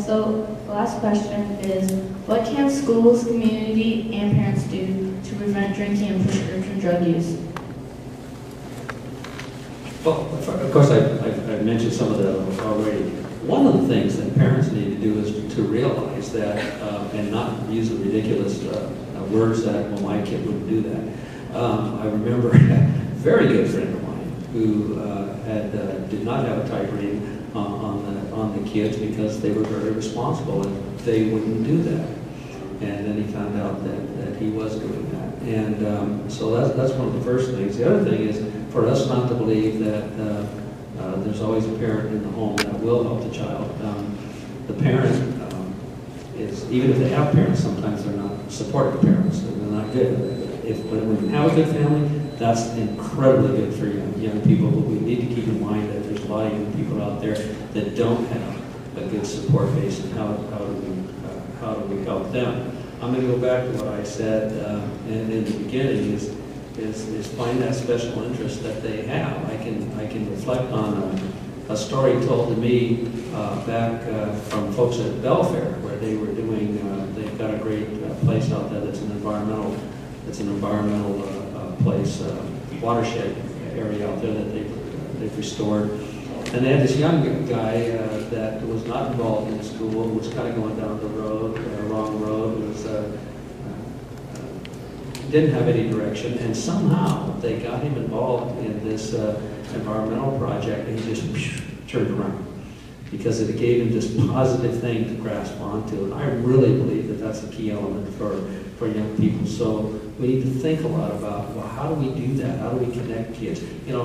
So the last question is, what can schools, community, and parents do to prevent drinking and prescription drug use? Well, of course, I've mentioned some of that already. One of the things that parents need to do is to realize that, and not use the ridiculous words that, well, my kid wouldn't do that. I remember a very good friend of mine who did not have a type rating on the kids because they were very responsible and they wouldn't do that. And then he found out that he was doing that. And so that's one of the first things. The other thing is for us not to believe that there's always a parent in the home that will help the child. The parent is, even if they have parents, sometimes they're not supportive parents, and they're not good. When you have a good family, that's incredibly good for young people, but we need to keep in mind that there's a lot of young people out there that don't have a good support base, and how do we help them? I'm going to go back to what I said in the beginning is find that special interest that they have. I can reflect on a story told to me back from folks at Belfair, where they were doing. They've got a great place out there that's an environmental place, watershed area out there that they've restored. And they had this young guy that was not involved in school, was kind of going down the road, wrong road, was didn't have any direction, and somehow they got him involved in this environmental project, and he just turned around because it gave him this positive thing to grasp onto. And I really believe that that's a key element for young people. So we need to think a lot about, well, how do we do that? How do we connect kids? You know,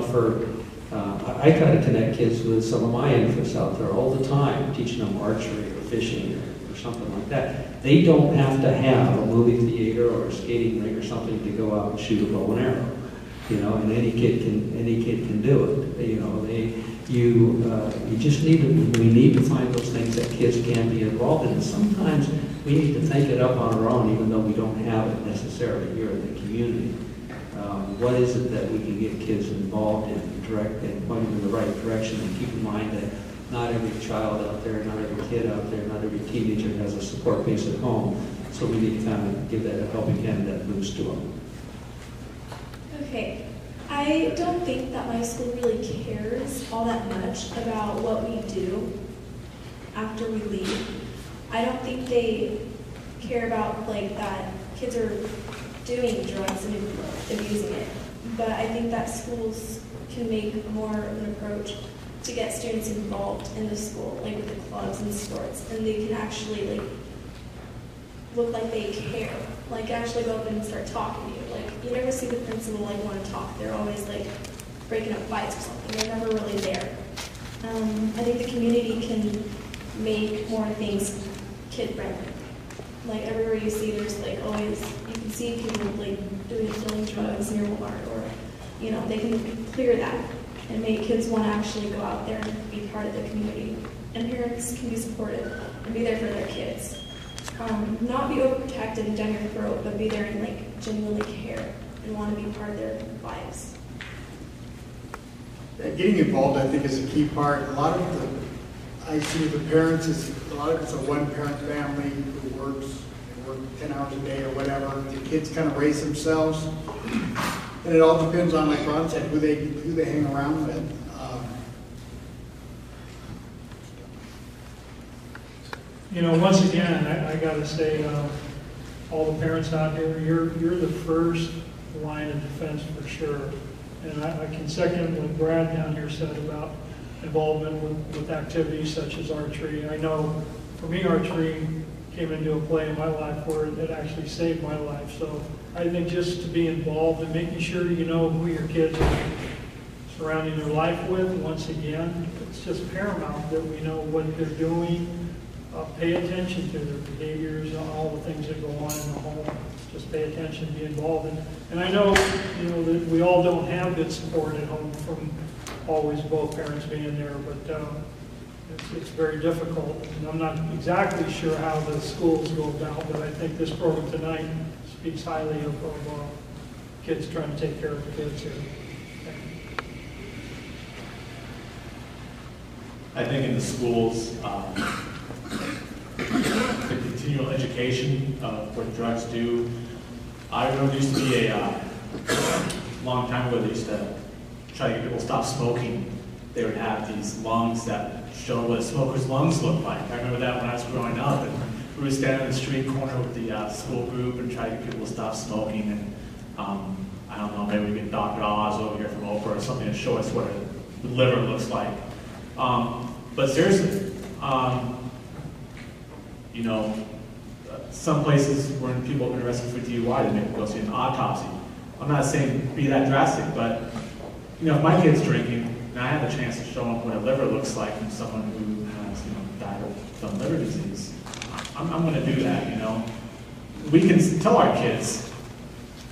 I try to connect kids with some of my interests out there all the time, teaching them archery or fishing or something like that. They don't have to have a movie theater or a skating rink or something to go out and shoot a bow and arrow. You know, and any kid can do it. You know, you just need to, we need to find those things that kids can be involved in. And sometimes we need to think it up on our own, even though we don't have it necessarily here in the community. What is it that we can get kids involved in, and point them in the right direction, and keep in mind that not every child out there, not every kid out there, not every teenager has a support base at home. So we need to kind of give that a helping hand, that boost to them. Okay, I don't think that my school really cares all that much about what we do after we leave. I don't think they care about like that kids are doing drugs and abusing it. But I think that schools can make more of an approach to get students involved in the school, like with the clubs and sports, and they can actually like look like they care, like actually go up and start talking to you. Like you never see the principal like want to talk. They're always like breaking up fights or something. They're never really there. I think the community can make more things kid friendly. Like everywhere you see, there's like always, you can see people like doing drugs near Walmart, or you know, they can clear that and make kids want to actually go out there and be part of the community. And parents can be supportive and be there for their kids. Not be overprotective and down your throat, but be there and like genuinely care and want to be part of their lives. Getting involved, I think, is a key part. A lot of I see the parents is a lot of it's a one-parent family who works. They work 10 hours a day or whatever. The kids kind of raise themselves, and it all depends on, like Ron said, who they hang around with. You know, once again, I got to say, all the parents out here, you're the first line of defense for sure. And I can second what Brad down here said about involvement with activities such as archery. I know for me, archery came into a play in my life where it actually saved my life. So I think just to be involved and making sure you know who your kids are surrounding their life with, once again, it's just paramount that we know what they're doing. Pay attention to their behaviors and all the things that go on in the home. Just pay attention, be involved. And I know, you know, that we all don't have good support at home from always both parents being there, but it's very difficult. And I'm not exactly sure how the schools go about, but I think this program tonight speaks highly of kids trying to take care of the kids here. I think in the schools, continual education of what drugs do. I remember there used to be a long time ago, they used to try to get people to stop smoking. They would have these lungs that showed what a smoker's lungs looked like. I remember that when I was growing up, and we would stand in the street corner with the school group and try to get people to stop smoking. And I don't know, maybe we get Dr. Oz over here from Oprah or something to show us what a liver looks like. But seriously, you know, some places where people have been arrested for DUI, they make them go see an autopsy. I'm not saying be that drastic, but you know, if my kid's drinking and I have a chance to show them what a liver looks like from someone who has, you know, died of some liver disease, I'm going to do that. You know, we can tell our kids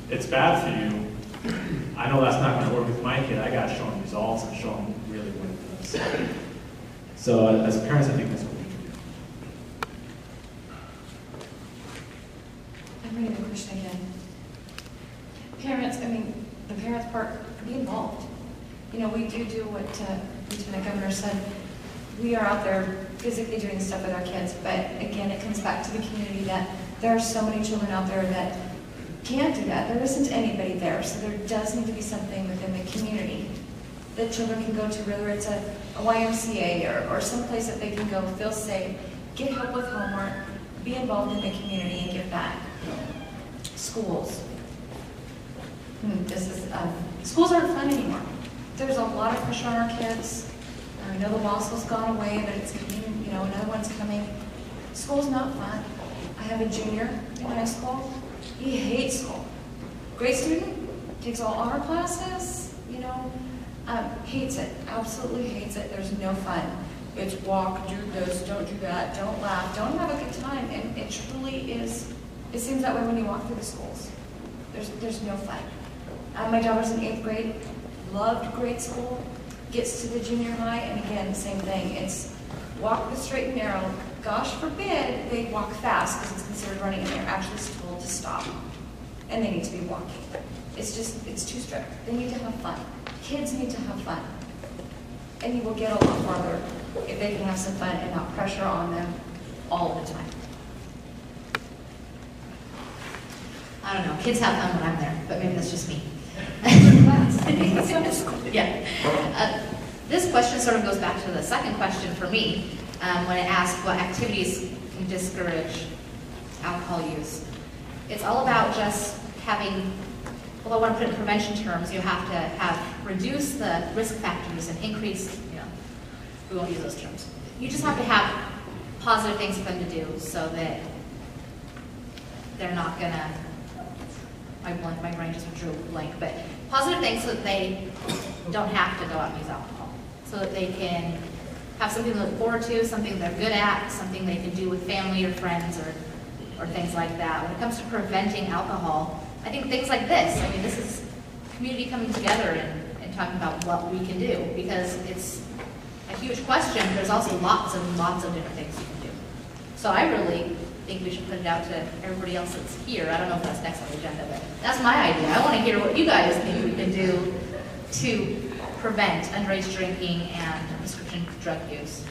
it's bad for you. I know that's not going to work with my kid. I got to show them results and show them really what it does. So as parents, I think that's what we can do. I'm reading the question again. Parents, I mean, the parents part, be involved. You know, we do what Lieutenant Governor said. We are out there physically doing stuff with our kids, but again, it comes back to the community that there are so many children out there that can't do that. There isn't anybody there, so there does need to be something within the community that children can go to, whether it's a YMCA or some place that they can go, feel safe, get help with homework, be involved in the community and give back. Schools. Schools aren't fun anymore. There's a lot of pressure on our kids. I know the WASL's gone away, but it's coming, you know, another one's coming. School's not fun. I have a junior in high school. He hates school. Great student, takes all honor classes, you know, hates it, absolutely hates it. There's no fun. It's walk, do this, don't do that, don't laugh, don't have a good time. And it truly is, it seems that way when you walk through the schools. There's no fun. My daughter's in 8th grade, loved grade school, gets to the junior high, and again, the same thing. It's walk the straight and narrow. Gosh forbid they walk fast because it's considered running, and they're actually told to stop. And they need to be walking. It's just, it's too strict. They need to have fun. Kids need to have fun. And you will get a lot farther if they can have some fun and not pressure on them all the time. I don't know, kids have fun when I'm there, but maybe that's just me. Yeah. This question sort of goes back to the second question for me, when it asked what activities can discourage alcohol use. It's all about just having, well, I want to put it in prevention terms, you have to reduce the risk factors and increase, you know, we won't use those terms. You just have to have positive things for them to do so that they're not going to, my brain just drew a blank, but positive things so that they don't have to go out and use alcohol. So that they can have something to look forward to, something they're good at, something they can do with family or friends or things like that. When it comes to preventing alcohol, I think things like this, I mean, this is community coming together and talking about what we can do, because it's a huge question, but there's also lots of different things you can do. So I really think we should put it out to everybody else that's here. I don't know if that's next on the agenda, but that's my idea. I want to hear what you guys think we can do to prevent underage drinking and prescription drug use.